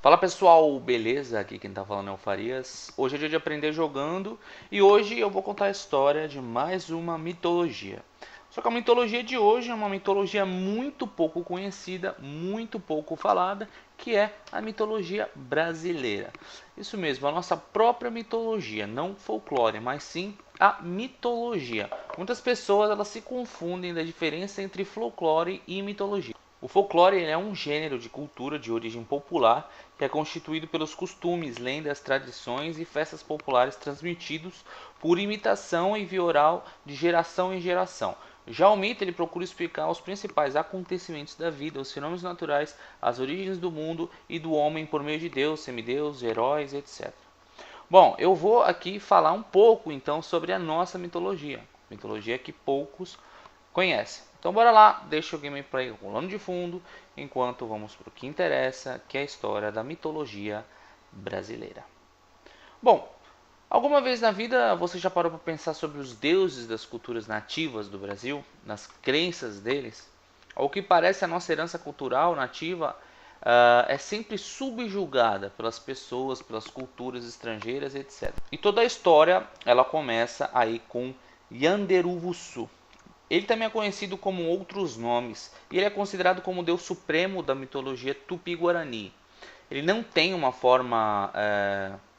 Fala pessoal, beleza? Aqui quem tá falando é o Farias. Hoje é dia de aprender jogando e hoje eu vou contar a história de mais uma mitologia. Só que a mitologia de hoje é uma mitologia muito pouco conhecida, muito pouco falada, que é a mitologia brasileira. Isso mesmo, a nossa própria mitologia, não folclore, mas sim a mitologia. Muitas pessoas elas se confundem da diferença entre folclore e mitologia. O folclore ele é um gênero de cultura de origem popular que é constituído pelos costumes, lendas, tradições e festas populares transmitidos por imitação e via oral de geração em geração. Já o mito ele procura explicar os principais acontecimentos da vida, os fenômenos naturais, as origens do mundo e do homem por meio de Deus, semideus, heróis, etc. Bom, eu vou aqui falar um pouco então sobre a nossa mitologia, mitologia que poucos conhecem. Então bora lá, deixa o gameplay rolando de fundo, enquanto vamos para o que interessa, que é a história da mitologia brasileira. Bom, alguma vez na vida você já parou para pensar sobre os deuses das culturas nativas do Brasil, nas crenças deles? Ao que parece a nossa herança cultural nativa é sempre subjugada pelas pessoas, pelas culturas estrangeiras, etc. E toda a história ela começa aí com Yanderuvuçu. Ele também é conhecido como outros nomes, e ele é considerado como o deus supremo da mitologia tupi-guarani. Ele não tem uma forma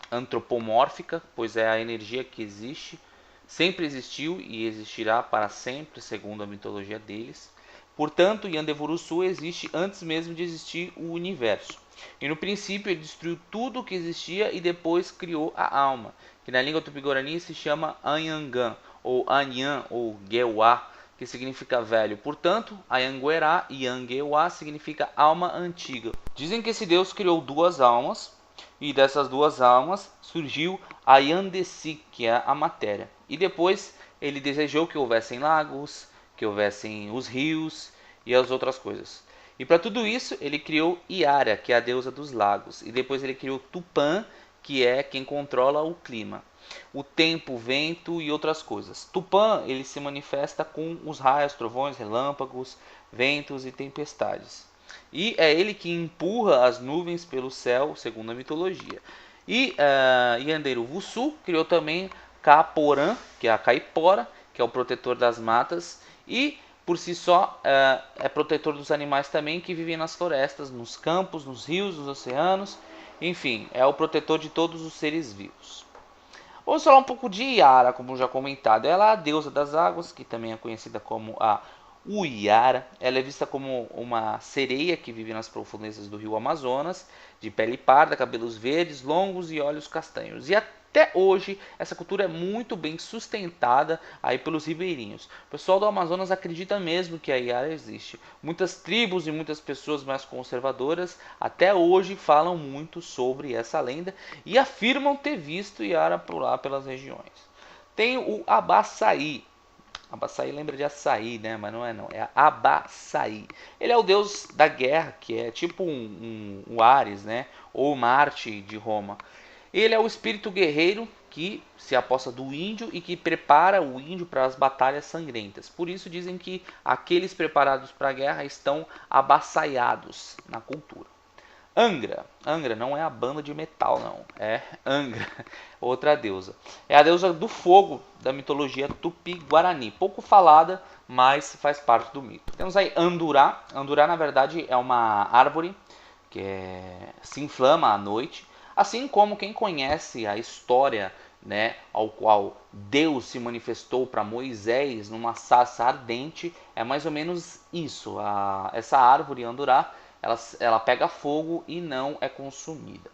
antropomórfica, pois é a energia que existe, sempre existiu e existirá para sempre, segundo a mitologia deles. Portanto, Yandevuruçu existe antes mesmo de existir o universo. E no princípio ele destruiu tudo o que existia e depois criou a alma, que na língua tupi-guarani se chama Anhangan, ou Anyan, ou Gewá, que significa velho. Portanto, Ayanguerá e Yangueuá significa alma antiga. Dizem que esse Deus criou duas almas, e dessas duas almas surgiu a Yandesi, que é a matéria. E depois ele desejou que houvessem lagos, que houvessem os rios e as outras coisas. E para tudo isso ele criou Iara, que é a deusa dos lagos. E depois ele criou Tupã, que é quem controla o clima, o tempo, o vento e outras coisas. Tupã ele se manifesta com os raios, trovões, relâmpagos, ventos e tempestades. E é ele que empurra as nuvens pelo céu, segundo a mitologia. E Yanderuvuçu criou também Caporã, que é a caipora, que é o protetor das matas. E por si só é protetor dos animais também que vivem nas florestas, nos campos, nos rios, nos oceanos. Enfim, é o protetor de todos os seres vivos. Vamos falar um pouco de Iara, como já comentado. Ela é a deusa das águas, que também é conhecida como a Uiara. Ela é vista como uma sereia que vive nas profundezas do rio Amazonas, de pele parda, cabelos verdes, longos e olhos castanhos. E até hoje, essa cultura é muito bem sustentada aí pelos ribeirinhos. O pessoal do Amazonas acredita mesmo que a Iara existe. Muitas tribos e muitas pessoas mais conservadoras até hoje falam muito sobre essa lenda e afirmam ter visto Iara por lá pelas regiões. Tem o Abaçaí. Abaçaí lembra de açaí, né? Mas não é não, é Abaçaí. Ele é o deus da guerra, que é tipo um Ares, né? Ou Marte de Roma. Ele é o espírito guerreiro que se aposta do índio e que prepara o índio para as batalhas sangrentas. Por isso dizem que aqueles preparados para a guerra estão abaçaiados na cultura. Angra. Angra não é a banda de metal, não. É Angra, outra deusa. É a deusa do fogo da mitologia tupi-guarani. Pouco falada, mas faz parte do mito. Temos aí Andurá. Andurá, na verdade, é uma árvore que se inflama à noite. Assim como quem conhece a história, né, ao qual Deus se manifestou para Moisés numa sarça ardente, é mais ou menos isso. Essa árvore Andurá ela pega fogo e não é consumida.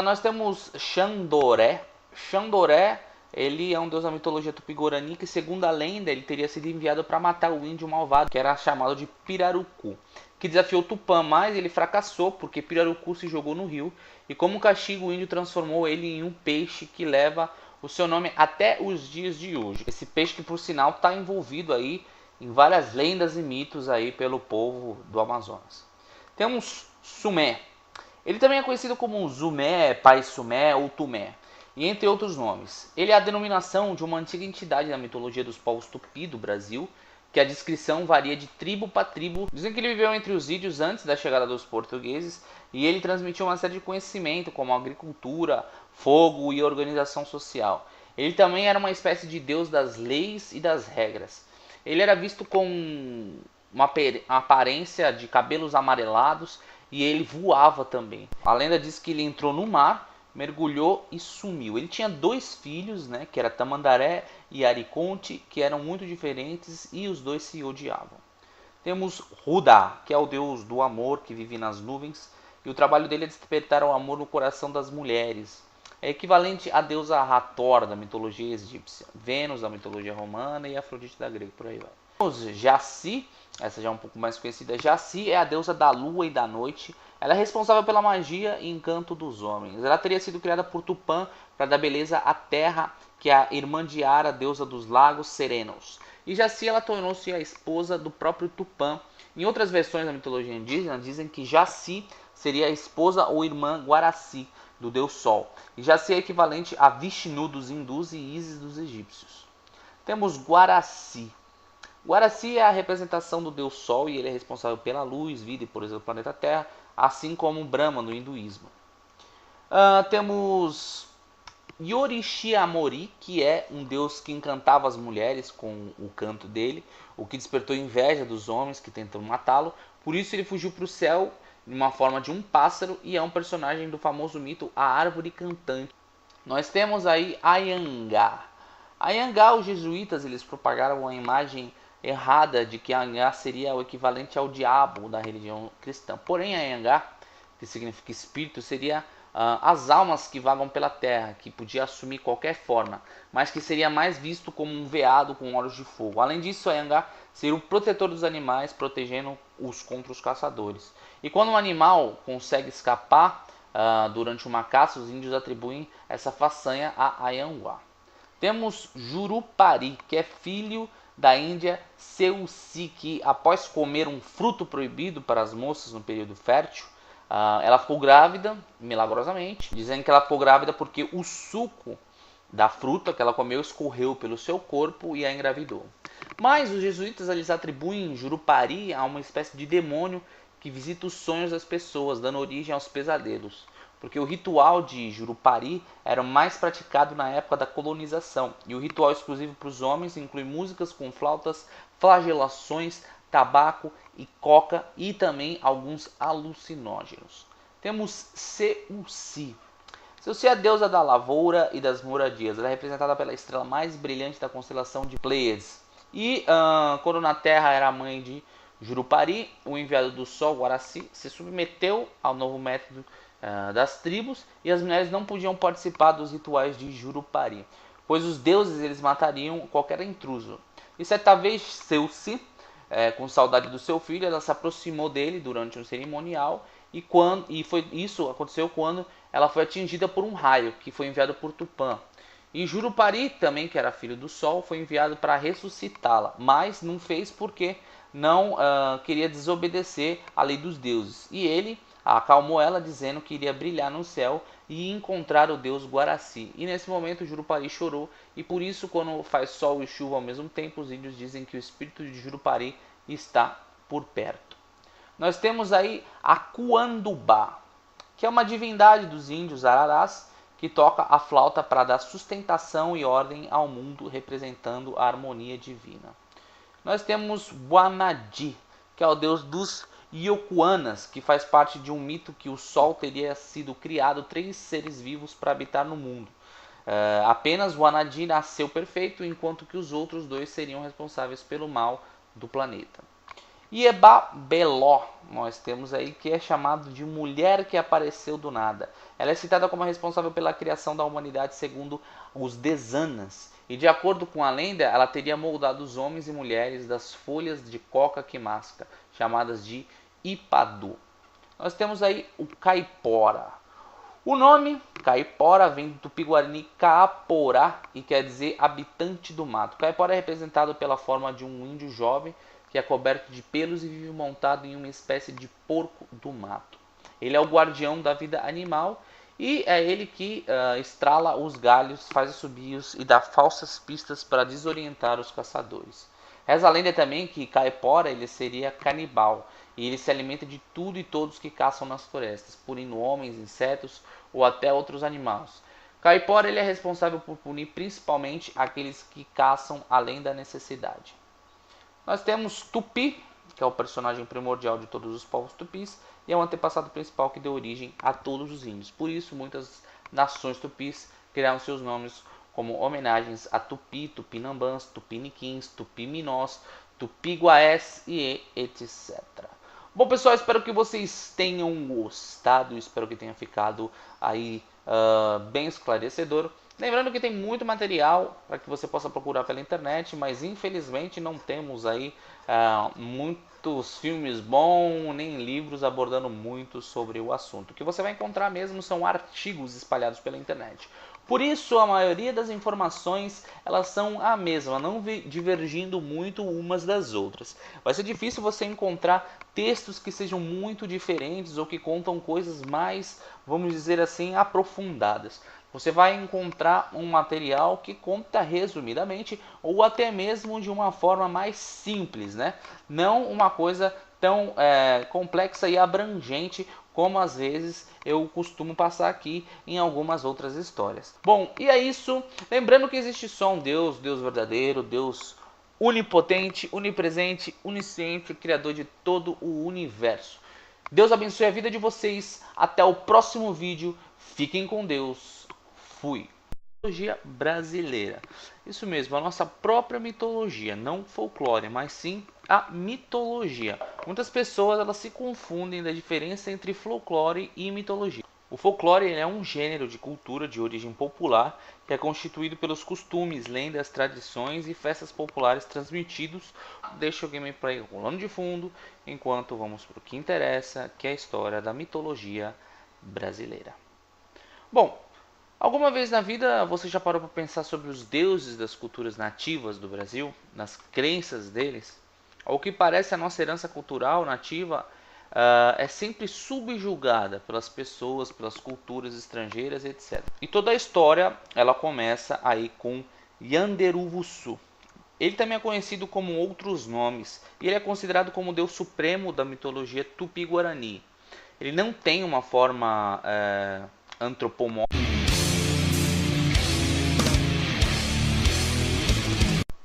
Nós temos Xandoré. Xandoré ele é um deus da mitologia tupi-guarani que, segundo a lenda, ele teria sido enviado para matar o índio malvado, que era chamado de Pirarucu, que desafiou Tupã, mas ele fracassou porque Pirarucu se jogou no rio e, como castigo, o índio transformou ele em um peixe que leva o seu nome até os dias de hoje. Esse peixe que, por sinal, está envolvido aí em várias lendas e mitos aí pelo povo do Amazonas. Temos Sumé. Ele também é conhecido como Zumé, Pai Sumé ou Tumé, e entre outros nomes. Ele é a denominação de uma antiga entidade da mitologia dos povos tupi do Brasil, que a descrição varia de tribo para tribo. Dizem que ele viveu entre os índios antes da chegada dos portugueses e ele transmitiu uma série de conhecimento como agricultura, fogo e organização social. Ele também era uma espécie de deus das leis e das regras. Ele era visto com uma aparência de cabelos amarelados e ele voava também. A lenda diz que ele entrou no mar, mergulhou e sumiu. Ele tinha 2 filhos, né, que era Tamandaré e Ariconte, que eram muito diferentes e os dois se odiavam. Temos Rudá, que é o deus do amor que vive nas nuvens, e o trabalho dele é despertar o amor no coração das mulheres. É equivalente à deusa Hathor da mitologia egípcia, Vênus da mitologia romana e Afrodite da grega, por aí vai. Temos Jaci, essa já é um pouco mais conhecida. Jaci é a deusa da lua e da noite. Ela é responsável pela magia e encanto dos homens. Ela teria sido criada por Tupã para dar beleza à terra, que é a irmã de Ara, deusa dos lagos serenos. E Jaci ela tornou-se a esposa do próprio Tupã. Em outras versões da mitologia indígena dizem que Jaci seria a esposa ou irmã Guaraci, do deus Sol. E Jaci é equivalente a Vishnu dos hindus e Ísis dos egípcios. Temos Guaraci. Guaraci é a representação do deus Sol e ele é responsável pela luz, vida e pureza do planeta Terra, assim como Brahma no hinduísmo. Temos Yorixia-Mori, que é um deus que encantava as mulheres com o canto dele, o que despertou inveja dos homens que tentam matá-lo. Por isso ele fugiu para o céu em uma forma de um pássaro e é um personagem do famoso mito A Árvore Cantante. Nós temos aí Anhangá. Anhangá, os jesuítas, eles propagaram a imagem errada de que Anhangá seria o equivalente ao diabo da religião cristã. Porém, Anhangá, que significa espírito, seria as almas que vagam pela terra, que podia assumir qualquer forma, mas que seria mais visto como um veado com olhos de fogo. Além disso, Anhangá seria o protetor dos animais, protegendo-os contra os caçadores. E quando um animal consegue escapar durante uma caça, os índios atribuem essa façanha a Anhangá. Temos Jurupari, que é filho da Índia Seusi, que após comer um fruto proibido para as moças no período fértil, ela ficou grávida, milagrosamente. Dizem que ela ficou grávida porque o suco da fruta que ela comeu escorreu pelo seu corpo e a engravidou. Mas os jesuítas eles atribuem Jurupari a uma espécie de demônio que visita os sonhos das pessoas, dando origem aos pesadelos. Porque o ritual de Jurupari era mais praticado na época da colonização. E o ritual exclusivo para os homens inclui músicas com flautas, flagelações, tabaco e coca e também alguns alucinógenos. Temos Seusi. Seusi é a deusa da lavoura e das moradias. Ela é representada pela estrela mais brilhante da constelação de Pleiades. E quando na Terra era a mãe de Jurupari, o enviado do Sol, Guaraci, se submeteu ao novo método das tribos e as mulheres não podiam participar dos rituais de Jurupari, pois os deuses eles matariam qualquer intruso. E certa vez Seusi, com saudade do seu filho, ela se aproximou dele durante um cerimonial isso aconteceu quando ela foi atingida por um raio que foi enviado por Tupã. E Jurupari, também que era filho do Sol, foi enviado para ressuscitá-la, mas não fez porque não queria desobedecer à lei dos deuses. E ele acalmou ela dizendo que iria brilhar no céu e encontrar o deus Guaraci. E nesse momento Jurupari chorou e por isso quando faz sol e chuva ao mesmo tempo, os índios dizem que o espírito de Jurupari está por perto. Nós temos aí a Cuandubá, que é uma divindade dos índios ararás, que toca a flauta para dar sustentação e ordem ao mundo, representando a harmonia divina. Nós temos Guanadi, que é o deus dos Iocuanas, que faz parte de um mito que o Sol teria sido criado 3 seres vivos para habitar no mundo. Apenas Guanadi nasceu perfeito, enquanto que os outros 2 seriam responsáveis pelo mal do planeta. Ieba Beló, nós temos aí, que é chamado de mulher que apareceu do nada. Ela é citada como responsável pela criação da humanidade segundo os Desanas. E de acordo com a lenda, ela teria moldado os homens e mulheres das folhas de coca que masca, chamadas de Ipadu. Nós temos aí o Caipora. O nome Caipora vem do tupi-guarani Caaporá e quer dizer habitante do mato. Caipora é representado pela forma de um índio jovem que é coberto de pelos e vive montado em uma espécie de porco do mato. Ele é o guardião da vida animal e é ele que estrala os galhos, faz assobios e dá falsas pistas para desorientar os caçadores. Reza a lenda também que Caipora ele seria canibal e ele se alimenta de tudo e todos que caçam nas florestas, punindo homens, insetos ou até outros animais. Caipora ele é responsável por punir principalmente aqueles que caçam além da necessidade. Nós temos Tupi, que é o personagem primordial de todos os povos tupis, e é o antepassado principal que deu origem a todos os índios. Por isso, muitas nações tupis criaram seus nomes como homenagens a Tupi, Tupinambãs, Tupiniquins, Tupiminós, Tupiguaés e etc. Bom, pessoal, espero que vocês tenham gostado, espero que tenha ficado aí bem esclarecedor. Lembrando que tem muito material para que você possa procurar pela internet, mas infelizmente não temos aí muitos filmes bons, nem livros abordando muito sobre o assunto. O que você vai encontrar mesmo são artigos espalhados pela internet. Por isso, a maioria das informações elas são a mesma, não divergindo muito umas das outras. Vai ser difícil você encontrar textos que sejam muito diferentes ou que contam coisas mais, vamos dizer assim, aprofundadas. Você vai encontrar um material que conta resumidamente ou até mesmo de uma forma mais simples, né? Não uma coisa tão complexa e abrangente como às vezes eu costumo passar aqui em algumas outras histórias. Bom, e é isso. Lembrando que existe só um Deus, Deus verdadeiro, Deus onipotente, onipresente, onisciente, criador de todo o universo. Deus abençoe a vida de vocês. Até o próximo vídeo. Fiquem com Deus. Fui. Mitologia brasileira. Isso mesmo, a nossa própria mitologia, não folclore, mas sim a mitologia. Muitas pessoas elas se confundem da diferença entre folclore e mitologia. O folclore é um gênero de cultura de origem popular que é constituído pelos costumes, lendas, tradições e festas populares transmitidos. Deixa o gameplay rolando de fundo enquanto vamos para o que interessa, que é a história da mitologia brasileira. Bom, alguma vez na vida você já parou para pensar sobre os deuses das culturas nativas do Brasil, nas crenças deles? Ao que parece, a nossa herança cultural nativa é sempre subjugada pelas pessoas, pelas culturas estrangeiras, etc. E toda a história ela começa aí com Yanderuvuçu. Ele também é conhecido como outros nomes e ele é considerado como o deus supremo da mitologia tupi-guarani. Ele não tem uma forma antropomórfica.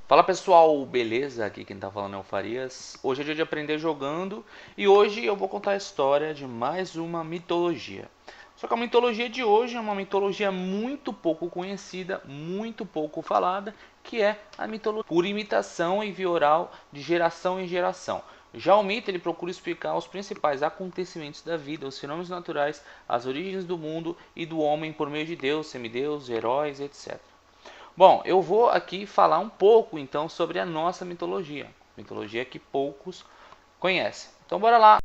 Fala pessoal, beleza? Aqui quem tá falando é o Farias. Hoje é dia de aprender jogando e hoje eu vou contar a história de mais uma mitologia. Só que a mitologia de hoje é uma mitologia muito pouco conhecida, muito pouco falada, que é a mitologia por imitação e via oral de geração em geração. Já o mito ele procura explicar os principais acontecimentos da vida, os fenômenos naturais, as origens do mundo e do homem por meio de Deus, semideus, heróis, etc. Bom, eu vou aqui falar um pouco então sobre a nossa mitologia que poucos conhecem. Então bora lá.